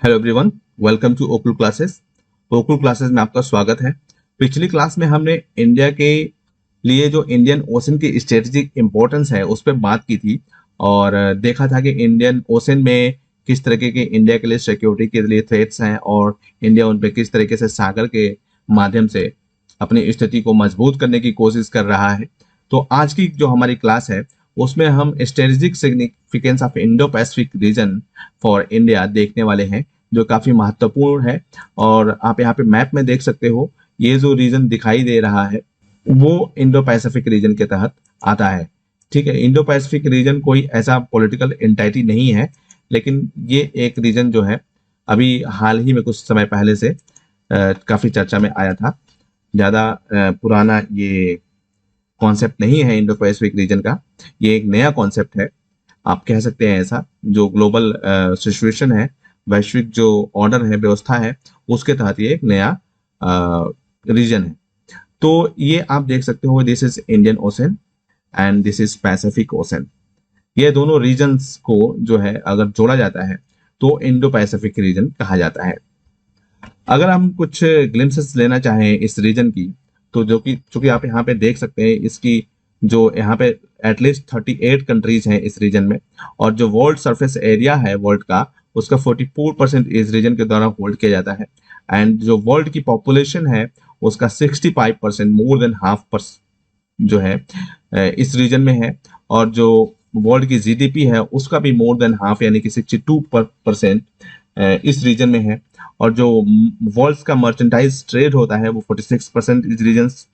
Hello everyone, welcome to Okul classes. Okul classes में आपका स्वागत है। पिछली क्लास में हमने इंडिया के लिए जो इंडियन ओशन की स्ट्रेटेजिक इंपॉर्टेंस है उस पर बात की थी और देखा था कि इंडियन ओशन में किस तरीके के इंडिया के लिए सिक्योरिटी के लिए थ्रेट्स हैं और इंडिया उन पे किस तरीके से सागर के माध्यम से अपनी स्थिति को मजबूत करने की कोशिश कर रहा है। तो आज की जो हमारी क्लास है उसमें हम strategic significance of Indo Pacific region for India देखने वाले हैं, जो काफी महत्वपूर्ण है। और आप यहाँ पे मैप में देख सकते हो, ये जो रीजन दिखाई दे रहा है वो इंडो पैसिफिक रीजन के तहत आता है। ठीक है, इंडो पैसिफिक रीजन कोई ऐसा पॉलिटिकल एंटाइटी नहीं है, लेकिन ये एक रीजन जो है अभी हाल ही में कुछ समय पहले से काफी चर्चा में आया था। ज्यादा पुराना ये कॉन्सेप्ट नहीं है इंडो पैसिफिक रीजन का, ये एक नया कॉन्सेप्ट है, आप कह सकते हैं ऐसा। जो ग्लोबल सिचुएशन है, वैश्विक जो ऑर्डर है, व्यवस्था है, उसके तहत ये एक नया रीजन है। तो ये आप देख सकते हो, this is Indian ocean and this is Pacific ocean. ये दोनों रीजन्स को जो है अगर जोड़ा जाता है तो इंडो पैसिफिक रीजन कहा जाता है। अगर हम कुछ ग्लिम्सेस लेना चाहें इस रीजन की, तो जो कि चूंकि आप यहाँ पे देख सकते हैं, इसकी जो यहाँ पे एटलीस्ट 38 कंट्रीज हैं इस रीजन में, और जो वर्ल्ड सरफेस एरिया है वर्ल्ड का, उसका 44% इस रीजन के द्वारा होल्ड किया जाता है। एंड जो वर्ल्ड की पॉपुलेशन है उसका 65%, मोर देन हाफ जो है इस रीजन में है। और जो वर्ल्ड की जीडीपी है उसका भी मोर देन हाफ यानी कि 62% इस रीजन में है। और जो वर्ल्ड का मर्चेंटाइज ट्रेड होता है वो 46%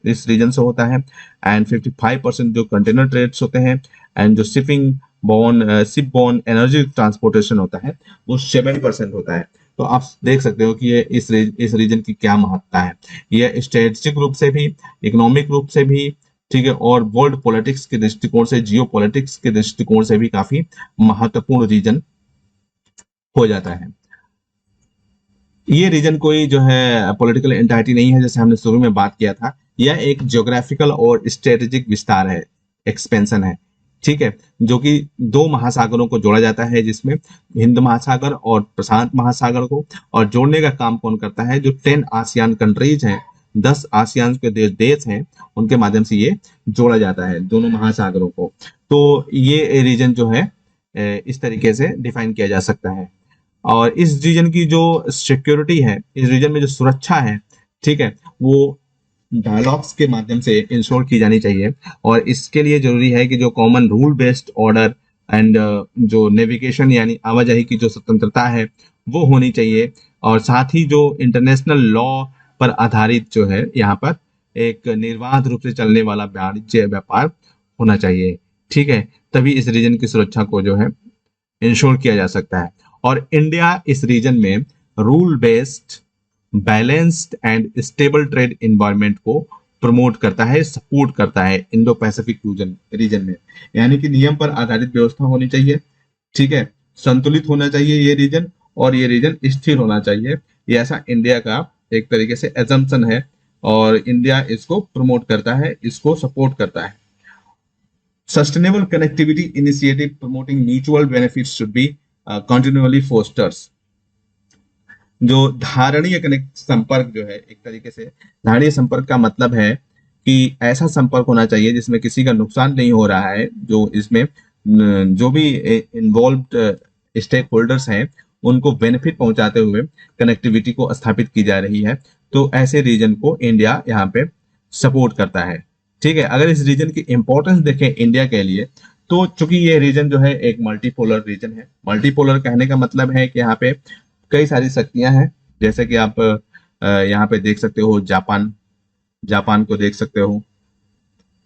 इस रीजन से होता है। एंड 55% जो कंटेनर ट्रेड्स होते हैं, एंड जो शिप बॉर्न एनर्जी ट्रांसपोर्टेशन होता है वो 7% होता है। तो आप देख सकते हो कि ये इस रीजन की क्या महत्ता है। ये स्ट्रेटेजिक रूप से भी, इकोनॉमिक रूप से भी, ठीक है, और वर्ल्ड पॉलिटिक्स के दृष्टिकोण से, जियो पॉलिटिक्स के दृष्टिकोण से भी काफी महत्वपूर्ण रीजन हो जाता है। ये रीजन कोई जो है पॉलिटिकल एंटाइटी नहीं है, जैसे हमने शुरू में बात किया था। यह एक ज्योग्राफिकल और स्ट्रेटेजिक विस्तार है, एक्सपेंशन है, ठीक है, जो कि दो महासागरों को जोड़ा जाता है, जिसमें हिंद महासागर और प्रशांत महासागर को। और जोड़ने का काम कौन करता है? जो 10 आसियान कंट्रीज हैं, 10 आसियान के देश हैं, उनके माध्यम से ये जोड़ा जाता है दोनों महासागरों को। तो ये रीजन जो है इस तरीके से डिफाइन किया जा सकता है। और इस रीजन की जो सिक्योरिटी है, इस रीजन में जो सुरक्षा है, ठीक है, वो डायलॉग्स के माध्यम से इंश्योर की जानी चाहिए। और इसके लिए जरूरी है कि जो common rule based order and जो नेविगेशन यानी आवाजाही की जो स्वतंत्रता है वो होनी चाहिए। और साथ ही जो इंटरनेशनल लॉ पर आधारित जो है यहाँ पर एक निर्बाध रूप से चलने वाला वाणिज्य व्यापार होना चाहिए, ठीक है, तभी इस रीजन की सुरक्षा को जो है इंश्योर किया जा सकता है। और इंडिया इस रीजन में rule based, balanced and stable trade environment को प्रमोट करता है, सपोर्ट करता है इंडो पैसिफिक रीजन में। यानी कि नियम पर आधारित व्यवस्था होनी चाहिए, ठीक है, संतुलित होना चाहिए ये रीजन, और ये रीजन स्थिर होना चाहिए। ये ऐसा इंडिया का एक तरीके से एजम्पशन है, और इंडिया इसको प्रमोट करता है, इसको सपोर्ट करता है। Sustainable connectivity initiative promoting mutual benefits should be continually fosters. जो धारणीय कनेक्ट संपर्क जो है, एक तरीके से धारणीय संपर्क का मतलब है कि ऐसा संपर्क होना चाहिए जिसमें किसी का नुकसान नहीं हो रहा है, जो इसमें जो भी इन्वॉल्व्ड स्टेक होल्डर्स हैं उनको बेनिफिट पहुंचाते हुए कनेक्टिविटी को स्थापित की जा रही है। तो ऐसे रीजन को इंडिया यहाँ पे सपोर्ट करता है, ठीक है। अगर इस रीजन की इंपॉर्टेंस देखें इंडिया के लिए, तो चूंकि ये रीजन जो है एक मल्टीपोलर रीजन है। मल्टीपोलर कहने का मतलब है कि यहाँ पे कई सारी शक्तियां हैं, जैसे कि आप यहाँ पे देख सकते हो, जापान को देख सकते हो,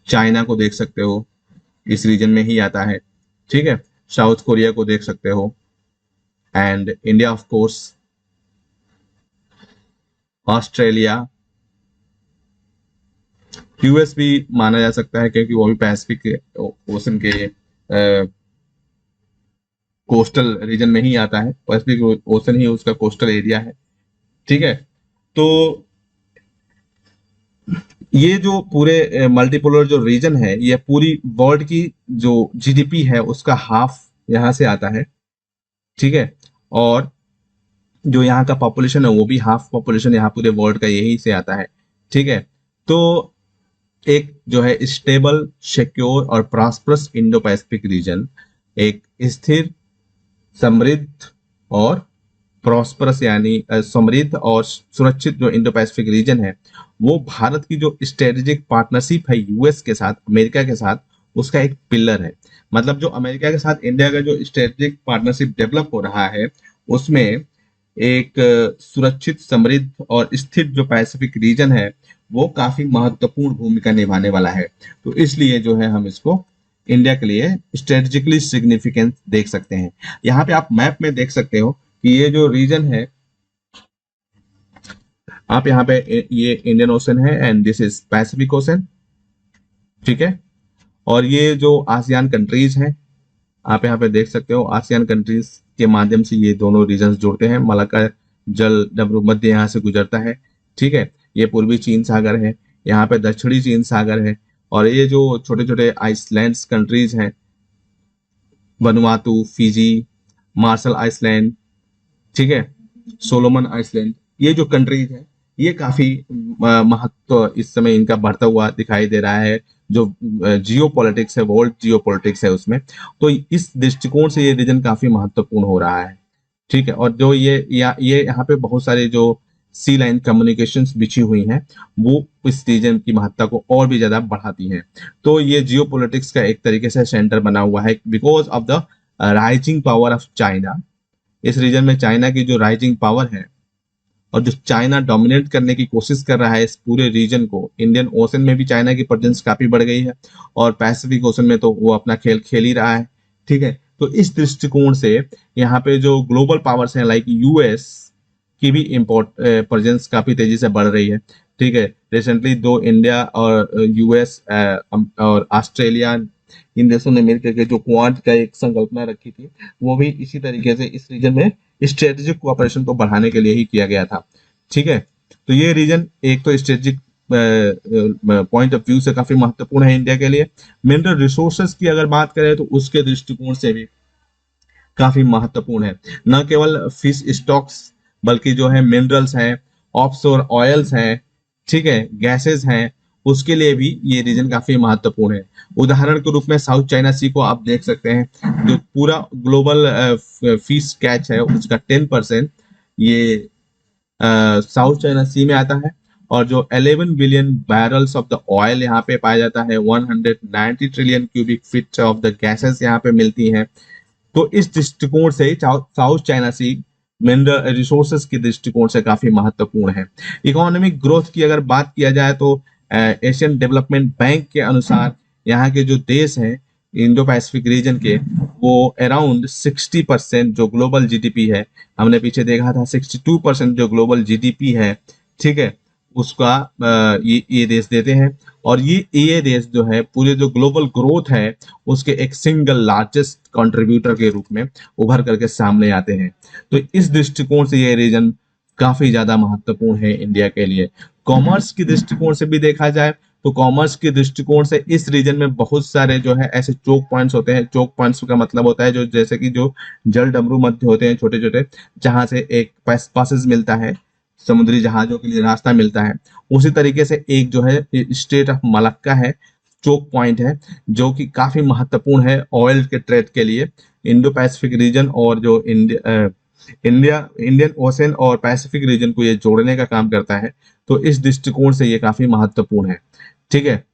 चाइना को देख सकते हो, इस रीजन में ही आता है, ठीक है, साउथ कोरिया को देख सकते हो, and India of course, Australia, US भी माना जा सकता है क्योंकि वो भी पैसिफिक ओशन के कोस्टल रीजन में ही आता है। पैसिफिक ओशन ही उसका कोस्टल एरिया है, ठीक है। तो ये जो पूरे मल्टीपोलर जो रीजन है, ये पूरी वर्ल्ड की जो जीडीपी है उसका हाफ यहाँ से आता है, ठीक है। और जो यहाँ का पॉपुलेशन है वो भी हाफ पॉपुलेशन यहाँ पूरे वर्ल्ड का यही से आता है। ठीक है, तो एक जो है स्टेबल, सिक्योर और प्रॉस्परस इंडो पैसिफिक रीजन, एक स्थिर, समृद्ध और प्रॉस्परस यानी समृद्ध और सुरक्षित जो इंडो पैसिफिक रीजन है, वो भारत की जो स्ट्रेटेजिक पार्टनरशिप है यूएस के साथ, अमेरिका के साथ, उसका एक पिलर है। मतलब जो अमेरिका के साथ इंडिया का जो स्ट्रेटेजिक पार्टनरशिप डेवलप हो रहा है, उसमें एक सुरक्षित, समृद्ध और स्थिर जो पैसिफिक रीजन है वो काफी महत्वपूर्ण भूमिका निभाने वाला है। तो इसलिए जो है हम इसको इंडिया के लिए स्ट्रेटेजिकली सिग्निफिकेंस देख सकते हैं। यहाँ पे आप मैप में देख सकते हो कि ये जो रीजन है, आप यहाँ पे ये इंडियन ओशन है and this is Pacific ocean. ठीक है, और ये जो आसियान कंट्रीज हैं, आप यहाँ पे देख सकते हो आसियान कंट्रीज के माध्यम से ये दोनों रीजन्स जुड़ते हैं। मलाक्का जल डमरू मध्य यहाँ से गुजरता है। ठीक है, ये पूर्वी चीन सागर है, यहाँ पे दक्षिणी चीन सागर है, और ये जो छोटे छोटे आइसलैंड्स कंट्रीज हैं, वनुआतू, फिजी, मार्शल आइसलैंड, ठीक है, सोलोमन आइसलैंड, ये जो कंट्रीज है ये काफी महत्व इस समय इनका बढ़ता हुआ दिखाई दे रहा है। जो जियो पॉलिटिक्स है, वर्ल्ड जियो पॉलिटिक्स है उसमें, तो इस दृष्टिकोण से ये रीजन काफी महत्वपूर्ण हो रहा है। ठीक है, और जो ये यहाँ पे बहुत सारे जो सी लाइन कम्युनिकेशंस बिछी हुई हैं, वो इस रीजन की महत्ता को और भी ज्यादा बढ़ाती हैं। तो ये जियो पॉलिटिक्स का एक तरीके से सेंटर बना हुआ है because of the rising power of China. इस रीजन में चाइना की जो राइजिंग पावर है और जो चाइना डोमिनेट करने की कोशिश कर रहा है इस पूरे रीजन को, इंडियन ओशन में भी चाइना की प्रेजेंस काफी बढ़ गई है और पैसिफिक ओशन में तो वो अपना खेल खेल ही रहा है। ठीक है, तो इस दृष्टिकोण से यहाँ पे जो ग्लोबल पावर्स हैं लाइक यूएस की भी इम्पोर्ट प्रेजेंस काफी तेजी से बढ़ रही है। ठीक है, रिसेंटली दो इंडिया और यूएस और ऑस्ट्रेलिया, इन देशों ने मिलकर के जो क्वाड का एक संकल्पना रखी थी, वो भी इसी तरीके से इस रीजन में स्ट्रेटेजिक कोऑपरेशन को बढ़ाने के लिए ही किया गया था। ठीक है, तो ये रीजन एक तो स्ट्रेटेजिक पॉइंट ऑफ व्यू से काफी महत्वपूर्ण है इंडिया के लिए। मिनरल रिसोर्सेज की अगर बात करें तो उसके दृष्टिकोण से भी काफी महत्वपूर्ण है। न केवल फिश स्टॉक्स बल्कि जो है मिनरल्स हैं, ऑफशोर ऑयल्स हैं, ठीक है, गैसेस हैं, उसके लिए भी ये रीजन काफी महत्वपूर्ण है। उदाहरण के रूप में साउथ चाइना सी को आप देख सकते हैं, जो पूरा ग्लोबल फिश कैच है उसका 10% ये साउथ चाइना सी में आता है, और जो 11 billion barrels of the oil यहाँ पे पाया जाता है, 190 trillion cubic feet of the gases यहाँ पे मिलती हैं। तो इस दृष्टिकोण से साउथ चाइना सी मिनरल रिसोर्सेज के दृष्टिकोण से काफी महत्वपूर्ण है। इकोनॉमिक ग्रोथ की अगर बात किया जाए तो एशियन डेवलपमेंट बैंक के अनुसार यहाँ के जो देश हैं इंडो पैसिफिक रीजन के, वो अराउंड 60% जो ग्लोबल जीडीपी है, हमने पीछे देखा था 62% जो ग्लोबल जीडीपी है, ठीक है, उसका ये देश देते हैं। और ये देश जो है पूरे जो ग्लोबल ग्रोथ है उसके एक सिंगल लार्जेस्ट कंट्रीब्यूटर के रूप में उभर करके सामने आते हैं। तो इस दृष्टिकोण से ये रीजन काफी ज्यादा महत्वपूर्ण है इंडिया के लिए। कॉमर्स की दृष्टिकोण से भी देखा जाए तो कॉमर्स के दृष्टिकोण से इस रीजन में बहुत सारे जो है ऐसे चोक पॉइंट्स होते हैं। चोक पॉइंट्स का मतलब होता है जो जैसे कि जो जल डमरू मध्य होते हैं छोटे छोटे, जहां से एक पासेज मिलता है, समुद्री जहाजों के लिए रास्ता मिलता है। उसी तरीके से एक जो है स्टेट ऑफ मलक्का है, चोक पॉइंट है, जो कि काफी महत्वपूर्ण है ऑयल के ट्रेड के लिए। इंडो पैसिफिक रीजन और जो इंडियन ओशन और पैसिफिक रीजन को ये जोड़ने का काम करता है। तो इस दृष्टिकोण से ये काफी महत्वपूर्ण है। ठीक है,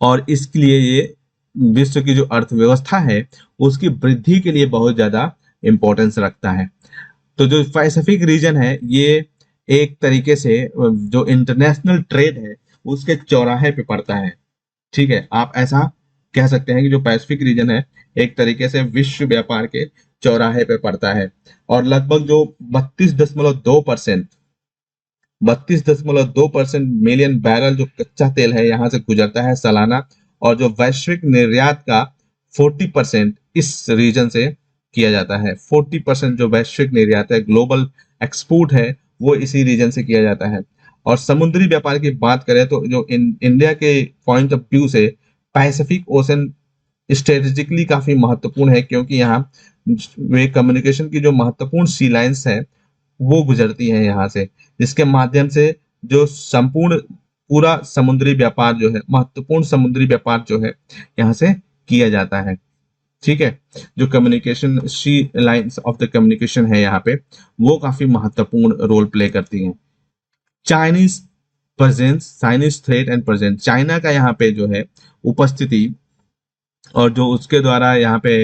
और इसके लिए ये विश्व की जो अर्थव्यवस्था है उसकी वृद्धि के लिए बहुत ज्यादा इंपॉर्टेंस रखता है। तो जो पैसिफिक रीजन है ये एक तरीके से जो इंटरनेशनल ट्रेड है उसके चौराहे पे पड़ता है। ठीक है, आप ऐसा कह सकते हैं कि जो पैसिफिक रीजन है एक तरीके से विश्व व्यापार के चौराहे पे पड़ता है। और लगभग जो 32.2% मिलियन बैरल जो कच्चा तेल है यहाँ से गुजरता है सालाना, और जो वैश्विक निर्यात का 40% इस रीजन से किया जाता है। 40% जो वैश्विक निर्यात है, ग्लोबल एक्सपोर्ट है, वो इसी रीजन से किया जाता है। और समुद्री व्यापार की बात करें तो जो इंडिया के पॉइंट ऑफ व्यू से पैसिफिक ओशन स्ट्रेटेजिकली काफी महत्वपूर्ण है, क्योंकि यहाँ वे कम्युनिकेशन की जो महत्वपूर्ण सी लाइन्स है वो गुजरती है यहाँ से, जिसके माध्यम से जो संपूर्ण पूरा समुद्री व्यापार जो है, महत्वपूर्ण समुद्री व्यापार जो है यहाँ से किया जाता है। ठीक है, जो communication sea lines of the communication है यहाँ पे, वो काफी महत्वपूर्ण रोल प्ले करती हैं। Chinese presence, Chinese threat and presence, China का यहाँ पे जो है उपस्थिति और जो उसके द्वारा यहाँ पे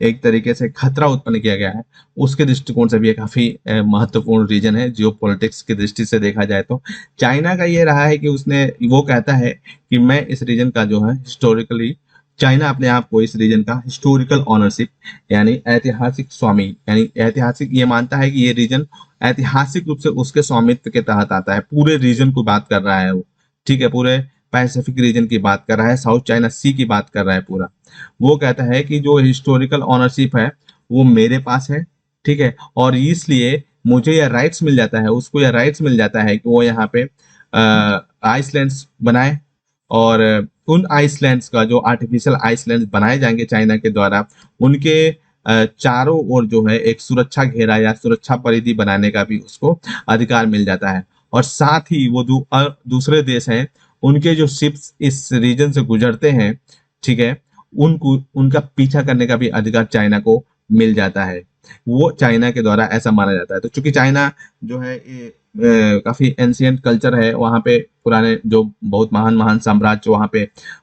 एक तरीके से खतरा उत्पन्न किया गया है, उसके दृष्टिकोण से भी ये काफी महत्वपूर्ण रीजन है। जियो पॉलिटिक्स की दृष्टि से देखा जाए तो चाइना का ये रहा है कि उसने वो कहता है कि मैं इस रीजन का जो है हिस्टोरिकली, चाइना अपने आप को इस रीजन का हिस्टोरिकल ऑनरशिप यानी ऐतिहासिक स्वामी, यानी ऐतिहासिक ये मानता है कि ये रीजन ऐतिहासिक रूप से उसके स्वामित्व के तहत आता है। पूरे रीजन को बात कर रहा है वो, ठीक है, पूरे पैसिफिक रीजन की बात कर रहा है, साउथ चाइना सी की बात कर रहा है पूरा। वो कहता है कि जो हिस्टोरिकल ऑनरशिप है वो मेरे पास है, ठीक है, और इसलिए मुझे यह राइट्स मिल जाता है, उसको यह राइट्स मिल जाता है कि वो यहाँ पे आइसलैंड्स बनाए, और उन आइसलैंड्स का जो आर्टिफिशियल आइसलैंड्स बनाए जाएंगे चाइना के द्वारा, उनके चारों ओर जो है एक सुरक्षा घेरा या सुरक्षा परिधि बनाने का भी उसको अधिकार मिल जाता है। और साथ ही वो दूसरे देश हैं, उनके जो शिप्स इस रीजन से गुजरते हैं, ठीक है, उनको उनका पीछा करने का भी अधिकार चाइना को मिल जाता है। वो चाइना के द्वारा ऐसा माना जाता है। तो चूंकि चाइना जो है ये काफी एंशियंट कल्चर है, वहाँ पे पुराने जो बहुत महान महान साम्राज्य वहाँ पे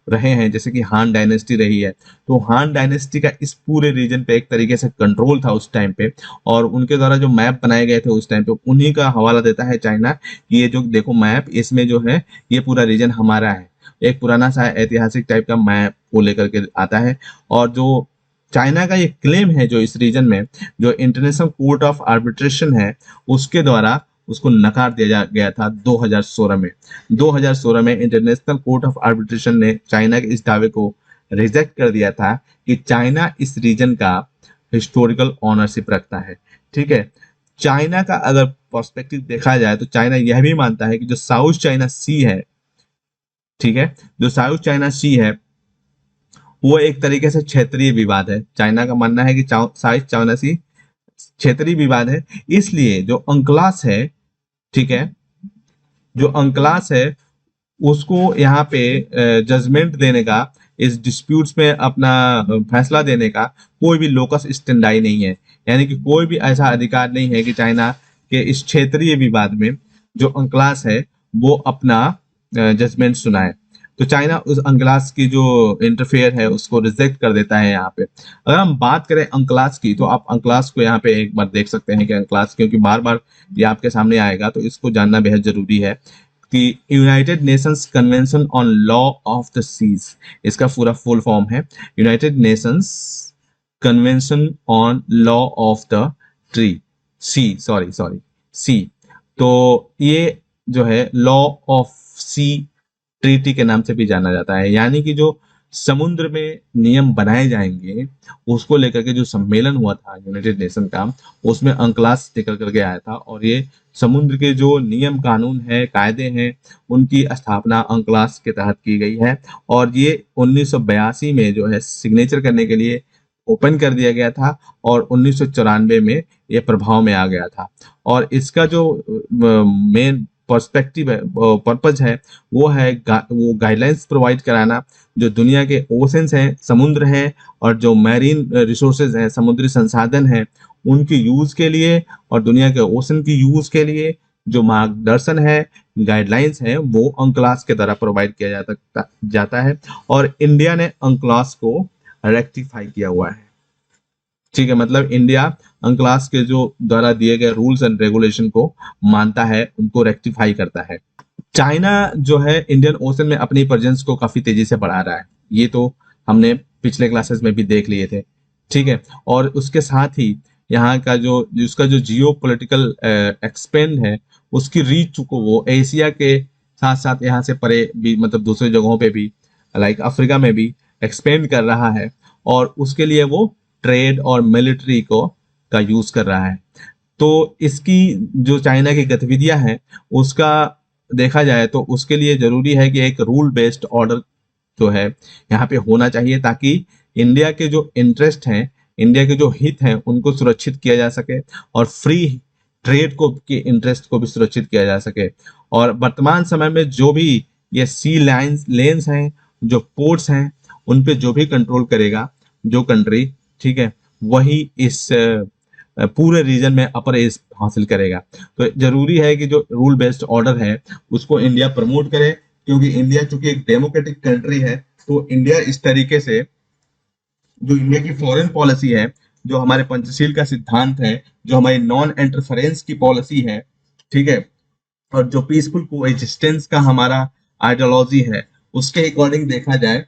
रहे हैं, जैसे कि हान डायनेस्टी रही है, तो हान डायनेस्टी का इस पूरे रीजन पे एक तरीके से कंट्रोल था उस टाइम पे, और उनके द्वारा जो मैप बनाए गए थे उस टाइम पे, उन्हीं का हवाला देता है चाइना। ये जो देखो मैप, इसमें जो है ये पूरा रीजन हमारा है, एक पुराना सा ऐतिहासिक टाइप का मैप को लेकर के आता है। और जो चाइना का ये क्लेम है जो इस रीजन में जो इंटरनेशनल कोर्ट ऑफ आर्बिट्रेशन है उसके द्वारा उसको नकार दिया गया था 2016 में। 2016 में इंटरनेशनल कोर्ट ऑफ आर्बिट्रेशन ने चाइना के इस दावे को रिजेक्ट कर दिया था कि चाइना इस रीजन का हिस्टोरिकल ऑनरशिप रखता है। ठीक है, चाइना का अगर पर्सपेक्टिव देखा जाए तो चाइना यह भी मानता है कि जो साउथ चाइना सी है, ठीक है, जो साउथ चाइना सी है वो एक तरीके से क्षेत्रीय विवाद है। चाइना का मानना है कि साउथ चाइना सी क्षेत्रीय विवाद है, इसलिए जो अंकलास है, ठीक है, जो अंकलास है उसको यहाँ पे जजमेंट देने का, इस डिस्प्यूट्स में अपना फैसला देने का कोई भी लोकस स्टेंडाई नहीं है। यानी कि कोई भी ऐसा अधिकार नहीं है कि चाइना के इस क्षेत्रीय विवाद में जो अंकलास है वो अपना जजमेंट सुनाए। तो चाइना उस अंकलास की जो इंटरफेयर है उसको रिजेक्ट कर देता है यहाँ पे। अगर हम बात करें अंकलास की, तो आप अंकलास को यहाँ पे एक बार देख सकते हैं कि अंकलास, क्योंकि बार बार ये आपके सामने आएगा तो इसको जानना बेहद जरूरी है कि United Nations convention on law of the seas, इसका पूरा फुल फॉर्म है United Nations convention on law of the tree sea. तो ये जो है लॉ ऑफ सी ट्रीटी के नाम से भी जाना जाता है। यानी कि जो समुद्र में नियम बनाए जाएंगे उसको लेकर के जो सम्मेलन हुआ था यूनाइटेड नेशन का, उसमें अंकलास निकल करके आया था, और ये समुद्र के जो नियम कानून है, कायदे हैं, उनकी स्थापना अंकलास के तहत की गई है। और ये 1982 में जो है सिग्नेचर करने के लिए ओपन कर दिया गया था, और 1994 में ये प्रभाव में आ गया था। और इसका जो मेन पर्सपेक्टिव है, पर्पज है, वो है वो गाइडलाइंस प्रोवाइड कराना, जो दुनिया के ओशंस हैं, समुद्र हैं, और जो मैरीन रिसोर्सेज हैं, समुद्री संसाधन हैं, उनकी यूज के लिए और दुनिया के ओशन की यूज के लिए जो मार्गदर्शन है, गाइडलाइंस है, वो अंकलास के द्वारा प्रोवाइड किया जाता है। और इंडिया ने अंकलास को रेक्टिफाई किया हुआ है। ठीक है, मतलब इंडिया अंकलास के जो द्वारा दिए गए रूल्स एंड रेगुलेशन को मानता है, उनको रेक्टिफाई करता है। चाइना जो है इंडियन ओशन में अपनी प्रेजेंस को काफी तेजी से बढ़ा रहा है, ये तो हमने पिछले क्लासेस में भी देख लिए थे। ठीक है, और उसके साथ ही यहाँ का जो उसका जो जियो पोलिटिकल एक्सपेंड है, उसकी रीच को वो एशिया के साथ साथ यहाँ से परे भी, मतलब दूसरे जगहों पे भी, लाइक अफ्रीका में भी एक्सपेंड कर रहा है, और उसके लिए वो ट्रेड और मिलिट्री को का यूज कर रहा है। तो इसकी जो चाइना की गतिविधियां हैं उसका देखा जाए तो उसके लिए जरूरी है कि एक रूल बेस्ड ऑर्डर जो है यहाँ पे होना चाहिए, ताकि इंडिया के जो इंटरेस्ट हैं, इंडिया के जो हित हैं, उनको सुरक्षित किया जा सके, और फ्री ट्रेड को के इंटरेस्ट को भी सुरक्षित किया जा सके। और वर्तमान समय में जो भी ये सी लाइन्स लेन्स हैं, जो पोर्ट्स हैं, उन पे जो भी कंट्रोल करेगा जो कंट्री, ठीक है, वही इस पूरे रीजन में अपर एज हासिल करेगा। तो जरूरी है कि जो रूल बेस्ड ऑर्डर है उसको इंडिया प्रमोट करे, क्योंकि इंडिया चूंकि एक डेमोक्रेटिक कंट्री है, तो इंडिया इस तरीके से जो इंडिया की फॉरेन पॉलिसी है, जो हमारे पंचशील का सिद्धांत है, जो हमारी नॉन इंटरफेरेंस की पॉलिसी है, ठीक है, और जो पीसफुल कोएग्जिस्टेंस का हमारा आइडियोलॉजी है, उसके अकॉर्डिंग देखा जाए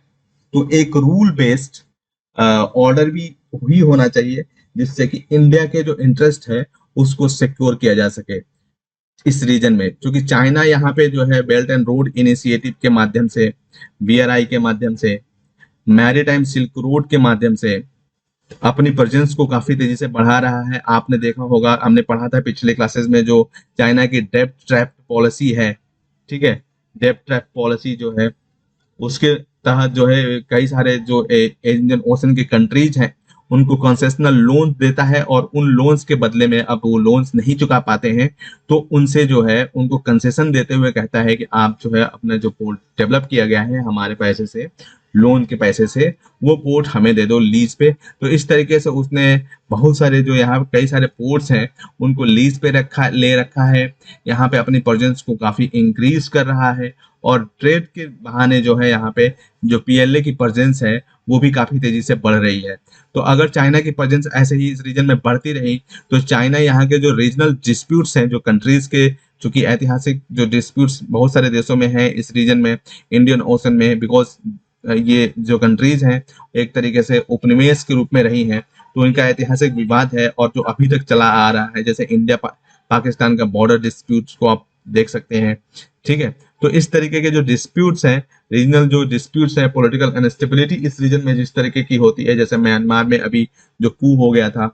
तो एक रूल बेस्ड ऑर्डर भी ही होना चाहिए, जिससे कि इंडिया के जो इंटरेस्ट है उसको सिक्योर किया जा सके इस रीजन में। क्योंकि चाइना यहाँ पे जो है बेल्ट एंड रोड इनिशिएटिव के माध्यम से, बीआरआई के माध्यम से, मैरीटाइम सिल्क रोड के माध्यम से अपनी प्रेजेंस को काफी तेजी से बढ़ा रहा है। आपने देखा होगा, हमने पढ़ा था पिछले क्लासेस में, जो चाइना की डेब्ट ट्रैप पॉलिसी है, ठीक है, डेब्ट ट्रैप पॉलिसी जो है उसके तहत जो है कई सारे जो इंडियन ओशन के कंट्रीज हैं उनको कंसेशनल लोन देता है, और उन लोन्स के बदले में अब वो लोन्स नहीं चुका पाते हैं तो उनसे जो है उनको कंसेशन देते हुए कहता है कि आप जो है अपना जो पोर्ट डेवलप किया गया है हमारे पैसे से, लोन के पैसे से, वो पोर्ट हमें दे दो लीज पे। तो इस तरीके से उसने बहुत सारे जो यहाँ कई सारे पोर्ट्स हैं उनको लीज पे ले रखा है, यहाँ पे अपनी प्रेजेंस को काफी इंक्रीज कर रहा है, और ट्रेड के बहाने जो है यहाँ पे जो पीएलए की प्रेजेंस है वो भी काफी तेजी से बढ़ रही है। तो अगर चाइना की प्रेजेंस ऐसे ही इस रीजन में बढ़ती रही तो चाइना यहाँ के जो रीजनल डिस्प्यूट्स हैं, जो कंट्रीज के, चूंकि ऐतिहासिक जो डिस्प्यूट्स बहुत सारे देशों में हैं इस रीजन में, इंडियन ओशन में, बिकॉज ये जो कंट्रीज हैं एक तरीके से उपनिवेश के रूप में रही हैं, तो इनका ऐतिहासिक विवाद है और जो अभी तक चला आ रहा है, जैसे इंडिया पाकिस्तान का बॉर्डर डिस्प्यूट्स को आप देख सकते हैं, ठीक है। तो इस तरीके के जो डिस्प्यूट्स हैं, रीजनल जो डिस्प्यूट्स हैं, पॉलिटिकल अनस्टेबिलिटी इस रीजन में जिस तरीके की होती है, जैसे म्यांमार में अभी जो कू हो गया था,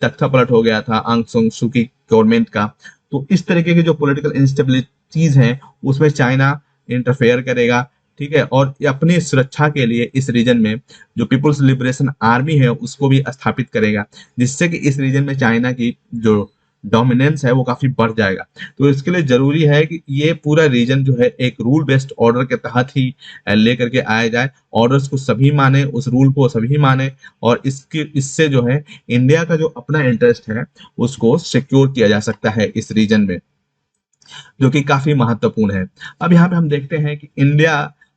तख्ता पलट हो गया था आंग सांग सू की गवर्नमेंट का, तो इस तरीके के जो पॉलिटिकल इंस्टेबिलिटीज हैं उसमें चाइना इंटरफेयर करेगा, ठीक है, और अपनी सुरक्षा के लिए इस रीजन में जो पीपुल्स लिबरेशन आर्मी है उसको भी स्थापित करेगा, जिससे कि इस रीजन में चाइना की जो डोमिनेंस है वो काफी बढ़ जाएगा। तो इसके लिए जरूरी है कि ये पूरा रीजन जो है एक रूल बेस्ड ऑर्डर के तहत ही लेकर के आया जाए, ऑर्डर्स को सभी माने, उस रूल को सभी माने, और इससे जो है इंडिया का जो अपना इंटरेस्ट है उसको सिक्योर किया जा सकता है इस रीजन में, जो कि काफी महत्वपूर्ण है। अब यहाँ पे हम देखते हैं कि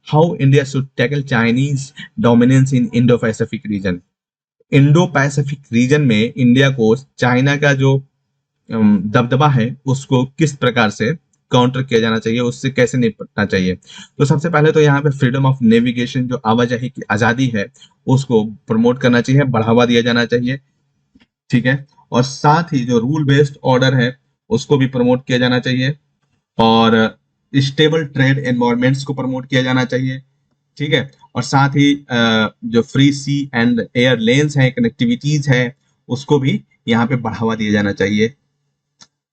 how India should tackle Chinese dominance in Indo Pacific region. Indo Pacific region में इंडिया को चाइना का जो दबदबा है उसको किस प्रकार से काउंटर किया जाना चाहिए, उससे कैसे निपटना चाहिए। तो सबसे पहले तो यहाँ पे फ्रीडम ऑफ नेविगेशन, जो आवाजाही की आजादी है, उसको प्रमोट करना चाहिए, बढ़ावा दिया जाना चाहिए, ठीक है, और साथ ही जो रूल बेस्ड ऑर्डर है उसको भी प्रमोट किया जाना चाहिए, और स्टेबल ट्रेड एनवायरमेंट्स को प्रमोट किया जाना चाहिए, ठीक है, और साथ ही जो free sea and air lanes हैं, कनेक्टिविटीज है, उसको भी यहाँ पे बढ़ावा दिया जाना चाहिए,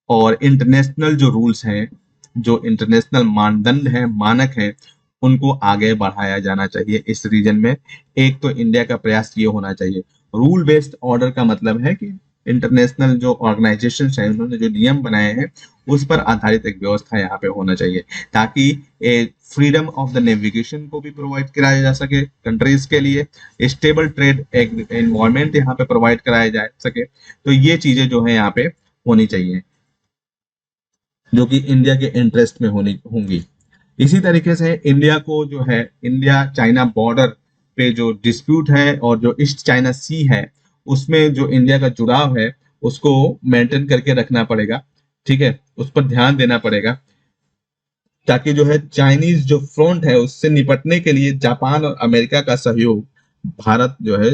और इंटरनेशनल जो रूल्स हैं, जो इंटरनेशनल मानदंड हैं, मानक हैं, उनको आगे बढ़ाया जाना चाहिए इस रीजन में। एक तो इंडिया का प्रयास ये होना चाहिए। रूल बेस्ड ऑर्डर का मतलब है कि इंटरनेशनल जो ऑर्गेनाइजेशन है उन्होंने जो नियम बनाए हैं उस पर आधारित एक व्यवस्था यहाँ पे होना चाहिए, ताकि फ्रीडम ऑफ द नेविगेशन को भी प्रोवाइड कराया जा सके कंट्रीज के लिए, स्टेबल ट्रेड एनवायरमेंट यहाँ पे प्रोवाइड कराया जा सके। तो ये चीजें जो है यहाँ पे होनी चाहिए, जो कि इंडिया के इंटरेस्ट में होंगी। इसी तरीके से इंडिया को जो है इंडिया चाइना बॉर्डर पे जो डिस्प्यूट है और जो ईस्ट चाइना सी है उसमें जो इंडिया का जुड़ाव है उसको मेंटेन करके रखना पड़ेगा, ठीक है, उस पर ध्यान देना पड़ेगा, ताकि जो है चाइनीज जो फ्रंट है उससे निपटने के लिए जापान और अमेरिका का सहयोग भारत जो है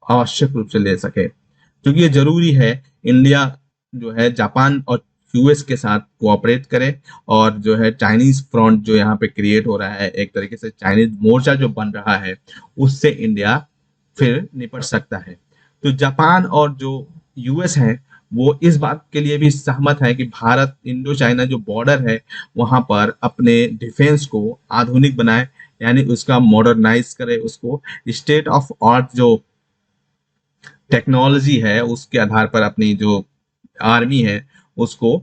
आवश्यक रूप से ले सके, क्योंकि ये जरूरी है इंडिया जो है जापान और यूएस के साथ कोऑपरेट करे, और जो है चाइनीज फ्रंट जो यहाँ पे क्रिएट हो रहा है, एक तरीके से चाइनीज मोर्चा जो बन रहा है, उससे इंडिया फिर निपट सकता है। तो जापान और जो यूएस है वो इस बात के लिए भी सहमत है कि भारत इंडो चाइना जो बॉर्डर है वहां पर अपने डिफेंस को आधुनिक बनाए, यानी उसका मॉडर्नाइज करे, उसको स्टेट ऑफ आर्ट जो टेक्नोलॉजी है उसके आधार पर अपनी जो आर्मी है उसको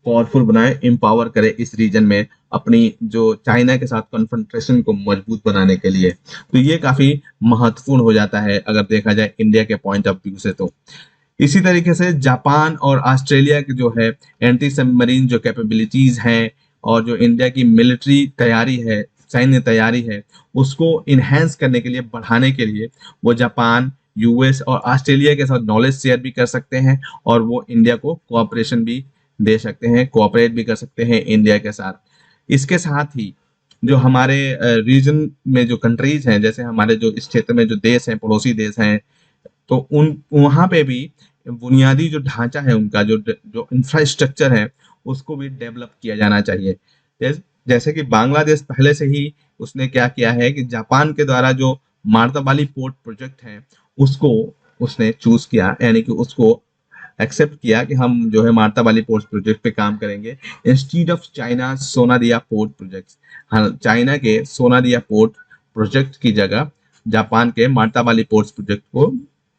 पावरफुल बनाए, एम्पावर करे इस रीजन में अपनी जो चाइना के साथ कॉन्फ्रंटेशन को मजबूत बनाने के लिए। तो ये काफी महत्वपूर्ण हो जाता है अगर देखा जाए इंडिया के पॉइंट ऑफ व्यू से। तो इसी तरीके से जापान और ऑस्ट्रेलिया की जो है एंटी सबमरीन जो कैपेबिलिटीज हैं और जो इंडिया की मिलिट्री तैयारी है, सैन्य तैयारी है, उसको इनहेंस करने के लिए, बढ़ाने के लिए वो जापान, यूएस और ऑस्ट्रेलिया के साथ नॉलेज शेयर भी कर सकते हैं और वो इंडिया को कोऑपरेशन भी दे सकते हैं, कोऑपरेट भी कर सकते हैं इंडिया के साथ। इसके साथ ही जो हमारे रीजन में जो कंट्रीज हैं, जैसे हमारे जो इस क्षेत्र में जो देश हैं, पड़ोसी देश हैं, तो उन वहाँ पे भी बुनियादी जो ढांचा है उनका, जो जो इंफ्रास्ट्रक्चर है, उसको भी डेवलप किया जाना चाहिए। जैसे कि बांग्लादेश पहले से ही उसने क्या किया है कि जापान के द्वारा जो मार्ताबाली पोर्ट प्रोजेक्ट है उसको उसने चूज किया, यानी कि उसको एक्सेप्ट किया कि हम जो है मार्ताबाली पोर्ट प्रोजेक्ट पे काम करेंगे instead of China Sonadia port project. हाँ, चाइना के सोनादिया पोर्ट प्रोजेक्ट की जगह जापान के मार्ताबाली पोर्ट प्रोजेक्ट को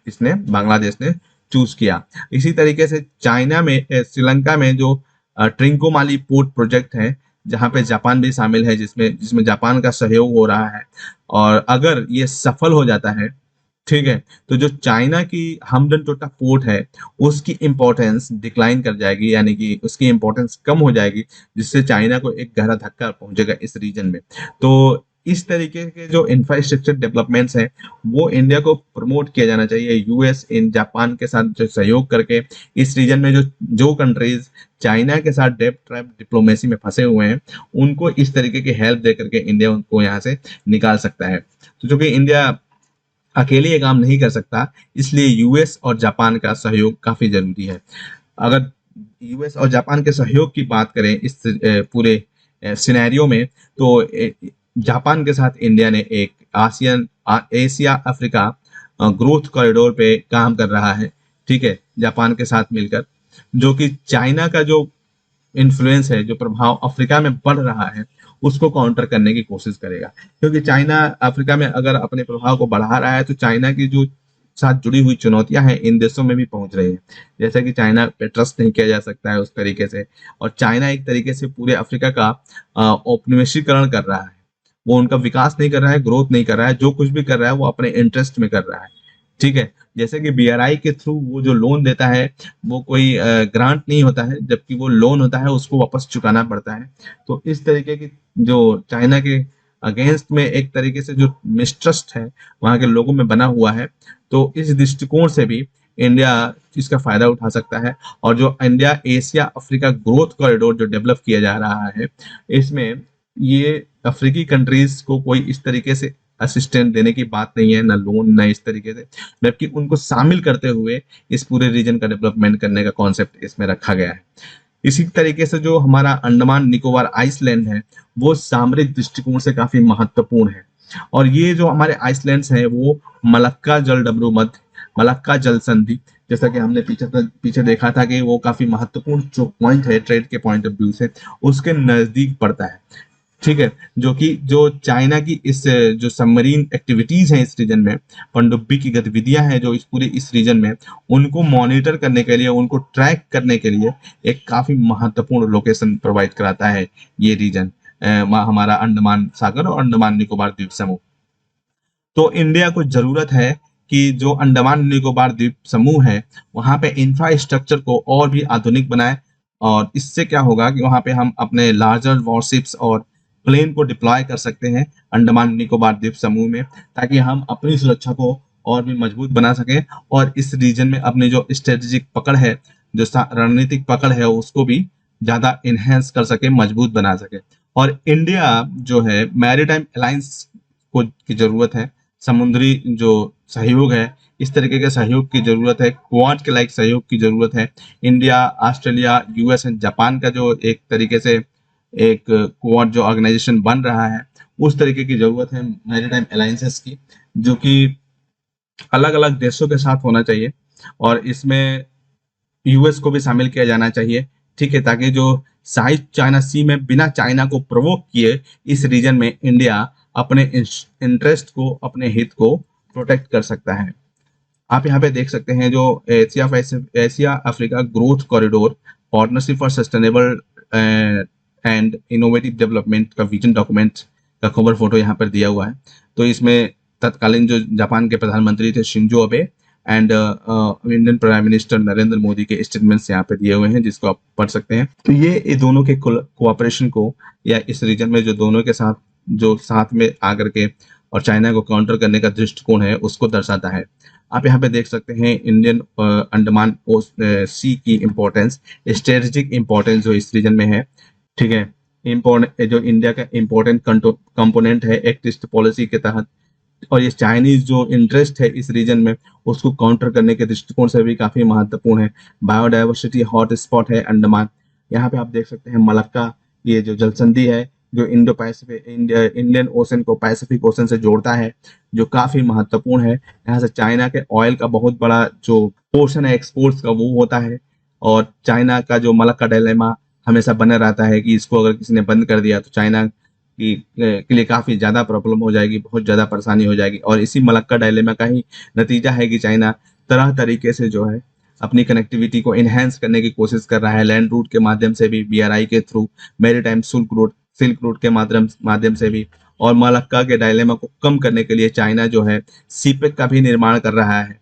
इसने, बांग्लादेश ने चूज किया। इसी तरीके से चाइना में श्रीलंका में जो ट्रिंकोमाली पोर्ट प्रोजेक्ट है, जहां पे जापान भी शामिल है, जिसमें जिसमें जापान का सहयोग हो रहा है, और अगर ये सफल हो जाता है, ठीक है, तो जो चाइना की हमदन टोटा पोर्ट है उसकी इंपॉर्टेंस डिक्लाइन कर जाएगी, यानी कि उसकी इंपॉर्टेंस कम हो जाएगी, जिससे चाइना को एक गहरा धक्का पहुंचेगा इस रीजन में। तो इस तरीके के जो इंफ्रास्ट्रक्चर डेवलपमेंट्स हैं वो इंडिया को प्रमोट किया जाना चाहिए। यूएस इन जापान के साथ जो सहयोग करके इस रीजन में जो जो कंट्रीज चाइना के साथ डेप ट्रैप डिप्लोमेसी में फंसे हुए हैं उनको इस तरीके की हेल्प दे करके इंडिया उनको यहाँ से निकाल सकता है। तो जो कि इंडिया अकेले ये काम नहीं कर सकता, इसलिए यूएस और जापान का सहयोग काफी जरूरी है। अगर यूएस और जापान के सहयोग की बात करें इस पूरे सिनेरियो में, तो जापान के साथ इंडिया ने एक एशिया अफ्रीका ग्रोथ कॉरिडोर पे काम कर रहा है, ठीक है, जापान के साथ मिलकर, जो कि चाइना का जो इन्फ्लुएंस है, जो प्रभाव अफ्रीका में बढ़ रहा है, उसको काउंटर करने की कोशिश करेगा। क्योंकि चाइना अफ्रीका में अगर अपने प्रभाव को बढ़ा रहा है तो चाइना की जो साथ जुड़ी हुई चुनौतियां हैं इन देशों में भी पहुंच रही हैं। जैसे कि चाइना पे ट्रस्ट नहीं किया जा सकता है उस तरीके से, और चाइना एक तरीके से पूरे अफ्रीका का औपनिवेशीकरण कर रहा है। वो उनका विकास नहीं कर रहा है, ग्रोथ नहीं कर रहा है, जो कुछ भी कर रहा है वो अपने इंटरेस्ट में कर रहा है, ठीक है। जैसे कि बीआरआई के थ्रू वो जो लोन देता है वो कोई ग्रांट नहीं होता है, जबकि वो लोन होता है उसको वापस चुकाना पड़ता है। तो इस तरीके की जो चाइना के अगेंस्ट में एक तरीके से जो मिसट्रस्ट है वहां के लोगों में बना हुआ है, तो इस दृष्टिकोण से भी इंडिया इसका फायदा उठा सकता है। और जो India Asia Africa growth corridor जो डेवलप किया जा रहा है, इसमें ये अफ्रीकी कंट्रीज को कोई इस तरीके से असिस्टेंट देने की बात नहीं है, ना लोन, ना इस तरीके से, जबकि उनको शामिल करते हुए इस पूरे रीजन का डेवलपमेंट करने का कॉन्सेप्ट इसमें रखा गया है। इसी तरीके से जो हमारा अंडमान निकोबार आइसलैंड है वो सामरिक दृष्टिकोण से काफी महत्वपूर्ण है। और ये जो हमारे आइसलैंड्स हैं वो मलक्का जलडमरू मध्य, मलक्का जल संधि, जैसा कि हमने पीछे देखा था कि वो काफी महत्वपूर्ण जो पॉइंट है ट्रेड के पॉइंट ऑफ व्यू से, उसके नजदीक पड़ता है, ठीक है। जो कि जो चाइना की इस जो सबमरीन एक्टिविटीज हैं इस रीजन में, पनडुब्बी की गतिविधियां हैं जो इस पूरे इस रीजन में, उनको मॉनिटर करने के लिए, उनको ट्रैक करने के लिए एक काफी महत्वपूर्ण लोकेशन प्रोवाइड कराता है ये रीजन, हमारा अंडमान सागर और अंडमान निकोबार द्वीप समूह। तो इंडिया को जरूरत है कि जो अंडमान निकोबार द्वीप समूह है वहां पे इंफ्रास्ट्रक्चर को और भी आधुनिक बनाए, और इससे क्या होगा कि वहां पे हम अपने लार्जर वॉरशिप्स और प्लेन को डिप्लॉय कर सकते हैं अंडमान निकोबार द्वीप समूह में, ताकि हम अपनी सुरक्षा को और भी मजबूत बना सकें और इस रीजन में अपनी जो स्ट्रेटेजिक पकड़ है, जो रणनीतिक पकड़ है, उसको भी ज्यादा इनहेंस कर सके, मजबूत बना सके। और इंडिया जो है मैरीटाइम अलायंस को की जरूरत है, समुद्री जो सहयोग है इस तरीके के सहयोग की जरूरत है, क्वाड के लाइक सहयोग की जरूरत है। India, Australia, US and Japan का जो एक तरीके से एक क्वाड जो ऑर्गेनाइजेशन बन रहा है, उस तरीके की जरूरत है मैरीटाइम अलायंसेस की, जो कि अलग अलग देशों के साथ होना चाहिए और इसमें यूएस को भी शामिल किया जाना चाहिए, ठीक है, ताकि जो साउथ चाइना सी में बिना चाइना को प्रोवोक किए इस रीजन में इंडिया अपने इंटरेस्ट को, अपने हित को प्रोटेक्ट कर सकता है। आप यहाँ पे देख सकते हैं जो Asia Africa growth corridor partnership for sustainable and innovative development का विजन डॉक्यूमेंट का कवर फोटो यहाँ पर दिया हुआ है। तो इसमें तत्कालीन जो जापान के प्रधानमंत्री थे Shinzo Abe and Indian prime minister Narendra Modi के स्टेटमेंट्स यहाँ पे दिए हुए हैं, जिसको आप पढ़ सकते हैं। तो ये दोनों के कोऑपरेशन को या इस रीजन में जो दोनों के साथ जो साथ में आकर के और चाइना को काउंटर करने का दृष्टिकोण है उसको दर्शाता है। आप यहाँ पे देख सकते हैं इंडियन अंडमान सी की इम्पोर्टेंस, स्ट्रेटेजिक इम्पोर्टेंस जो इस रीजन में है, ठीक है। इम्पोर्टेंट जो इंडिया का इम्पोर्टेंट कंपोनेंट है एक्ट ईस्ट पॉलिसी के तहत, और ये चाइनीज जो इंटरेस्ट है इस रीजन में उसको काउंटर करने के दृष्टिकोण से भी काफी महत्वपूर्ण है। बायोडाइवर्सिटी हॉट स्पॉट है अंडमान। यहाँ पे आप देख सकते हैं मलक्का, ये जो जलसंधि है जो इंडो पैसिफिक इंडियन ओशन को पैसिफिक ओशन से जोड़ता है, जो काफी महत्वपूर्ण है। यहाँ से चाइना के ऑयल का बहुत बड़ा जो पोर्शन है एक्सपोर्ट्स का वो होता है, और चाइना का जो मलक्का डायलेमा हमेशा बना रहता है कि इसको अगर किसी ने बंद कर दिया तो चाइना के लिए काफी ज्यादा प्रॉब्लम हो जाएगी, बहुत ज्यादा परेशानी हो जाएगी। और इसी मलक्का डायलेमा का ही नतीजा है कि चाइना तरह तरीके से जो है अपनी कनेक्टिविटी को इनहेंस करने की कोशिश कर रहा है, लैंड रूट के माध्यम से भी, BRI के थ्रू, मैरीटाइम सिल्क रूट के माध्यम से भी, और मलक्का के डायलेमा को कम करने के लिए चाइना जो है सीपेक का भी निर्माण कर रहा है,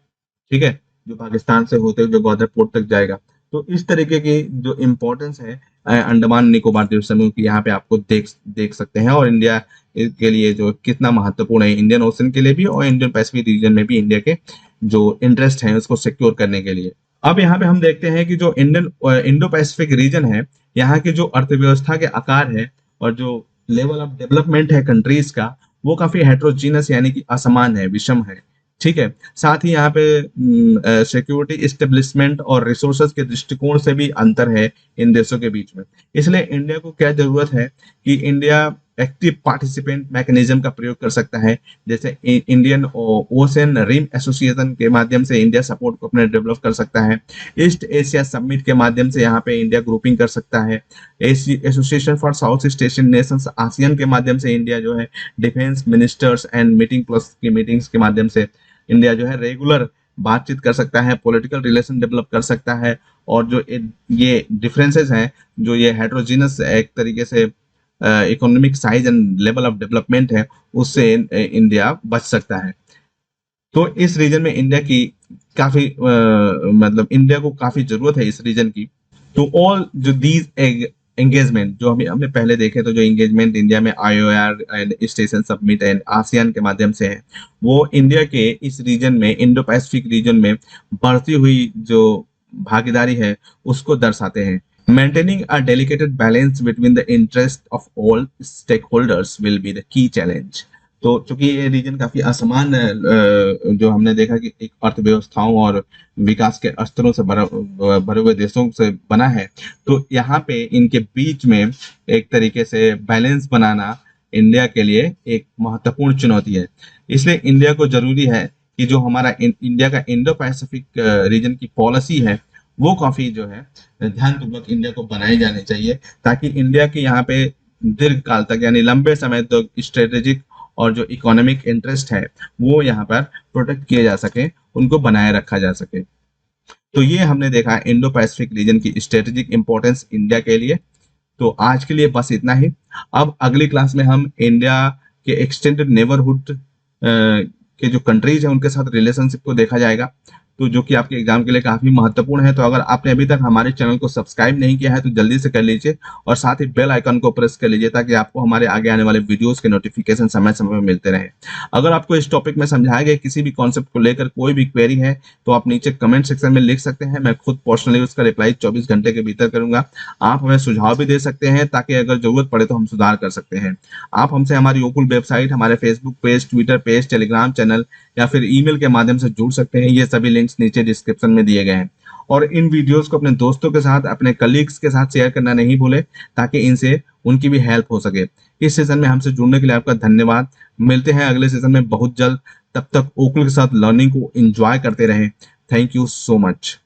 ठीक है, जो पाकिस्तान से होते हुए जो ग्वादर पोर्ट तक जाएगा। तो इस तरीके की जो इम्पोर्टेंस है अंडमान निकोबार द्वीप समूह की यहाँ पे आपको देख सकते हैं, और इंडिया के लिए जो कितना महत्वपूर्ण है इंडियन ओशन के लिए भी और इंडियन पैसिफिक रीजन में भी इंडिया के जो इंटरेस्ट है उसको सिक्योर करने के लिए। अब यहाँ पे हम देखते हैं कि जो इंडो पैसिफिक रीजन है, यहाँ की जो अर्थव्यवस्था के आकार है और जो लेवल ऑफ डेवलपमेंट है कंट्रीज का, वो काफी हेट्रोजीनस यानी कि असमान है, विषम है, ठीक है। साथ ही यहाँ पे सिक्योरिटी इस्टेब्लिशमेंट और रिसोर्सेज के दृष्टिकोण से भी अंतर है इन देशों के बीच में। इसलिए इंडिया को क्या जरूरत है कि इंडिया एक्टिव पार्टिसिपेंट मैकेनिज्म का प्रयोग कर सकता है, जैसे इंडियन ओशन रिम एसोसिएशन के माध्यम से इंडिया सपोर्ट को अपने डेवलप कर सकता है। ईस्ट एशिया समिट के माध्यम से यहाँ पे इंडिया ग्रुपिंग कर सकता है। Association for south east Asian Nations ASEAN के माध्यम से इंडिया जो है defence ministers and meeting plus की मीटिंग्स के माध्यम से इंडिया जो है रेगुलर बातचीत कर सकता है, पॉलिटिकल रिलेशन डेवलप कर सकता है। और जो ये डिफरेंसेस हैं, जो ये हेट्रोजीनस एक तरीके से economic size and level of development है, उससे इंडिया बच सकता है। तो इस रीजन में इंडिया की काफी मतलब इंडिया को काफी जरूरत है इस रीजन की। तो ऑल जो दीज एंगेजमेंट जो हमने पहले देखे, तो जो एंगेजमेंट इंडिया में IOR and station summit and ASEAN के माध्यम से है, वो इंडिया के इस रीजन में इंडो पैसिफिक रीजन में बढ़ती हुई जो भागीदारी है उसको दर्शाते हैं। Maintaining a delicate balance between the interest of all stakeholders will be the key challenge. तो चूंकि ये रीजन काफी असमान जो हमने देखा कि एक अर्थव्यवस्थाओं और विकास के स्तरों से भरे हुए देशों से बना है, तो यहाँ पे इनके बीच में एक तरीके से बैलेंस बनाना इंडिया के लिए एक महत्वपूर्ण चुनौती है। इसलिए इंडिया को जरूरी है कि जो हमारा इंडिया का इंडो पैसिफिक रीजन की पॉलिसी है वो काफी जो है ध्यानपूर्वक इंडिया को बनाई जानी चाहिए, ताकि इंडिया की यहाँ पे दीर्घ काल तक यानी लंबे समय तक स्ट्रेटेजिक और जो इकोनॉमिक इंटरेस्ट है वो यहाँ पर प्रोटेक्ट किए जा सके, उनको बनाए रखा जा सके। तो ये हमने देखा इंडो पैसिफिक रीजन की स्ट्रेटेजिक इंपॉर्टेंस इंडिया के लिए। तो आज के लिए बस इतना ही। अब अगली क्लास में हम इंडिया के एक्सटेंडेड नेबरहुड के जो कंट्रीज है उनके साथ रिलेशनशिप को देखा जाएगा, तो जो कि आपके एग्जाम के लिए काफी महत्वपूर्ण है। तो अगर आपने अभी तक हमारे चैनल को सब्सक्राइब नहीं किया है तो जल्दी से कर लीजिए, और साथ ही बेल आइकन को प्रेस कर लीजिए ताकि आपको हमारे आगे आने वाले वीडियोस के नोटिफिकेशन समय समय में मिलते रहे। अगर आपको इस टॉपिक में समझाया गया किसी भी कॉन्सेप्ट को लेकर कोई भी क्वेरी है तो आप नीचे कमेंट सेक्शन में लिख सकते हैं, मैं खुद पर्सनली उसका रिप्लाई 24 घंटे के भीतर करूंगा। आप हमें सुझाव भी दे सकते हैं ताकि अगर जरूरत पड़े तो हम सुधार कर सकते हैं। आप हमसे हमारी ओकुल वेबसाइट, हमारे Facebook page, Twitter page, Telegram channel या फिर ईमेल के माध्यम से जुड़ सकते हैं। ये सभी लिंक्स नीचे डिस्क्रिप्शन में दिए गए हैं। और इन वीडियोस को अपने दोस्तों के साथ, अपने कलीग्स के साथ शेयर करना नहीं भूले ताकि इनसे उनकी भी हेल्प हो सके। इस सेशन में हमसे जुड़ने के लिए आपका धन्यवाद। मिलते हैं अगले सेशन में बहुत जल्द। तब तक ओकुल के साथ लर्निंग को एंजॉय करते रहें। Thank you so much.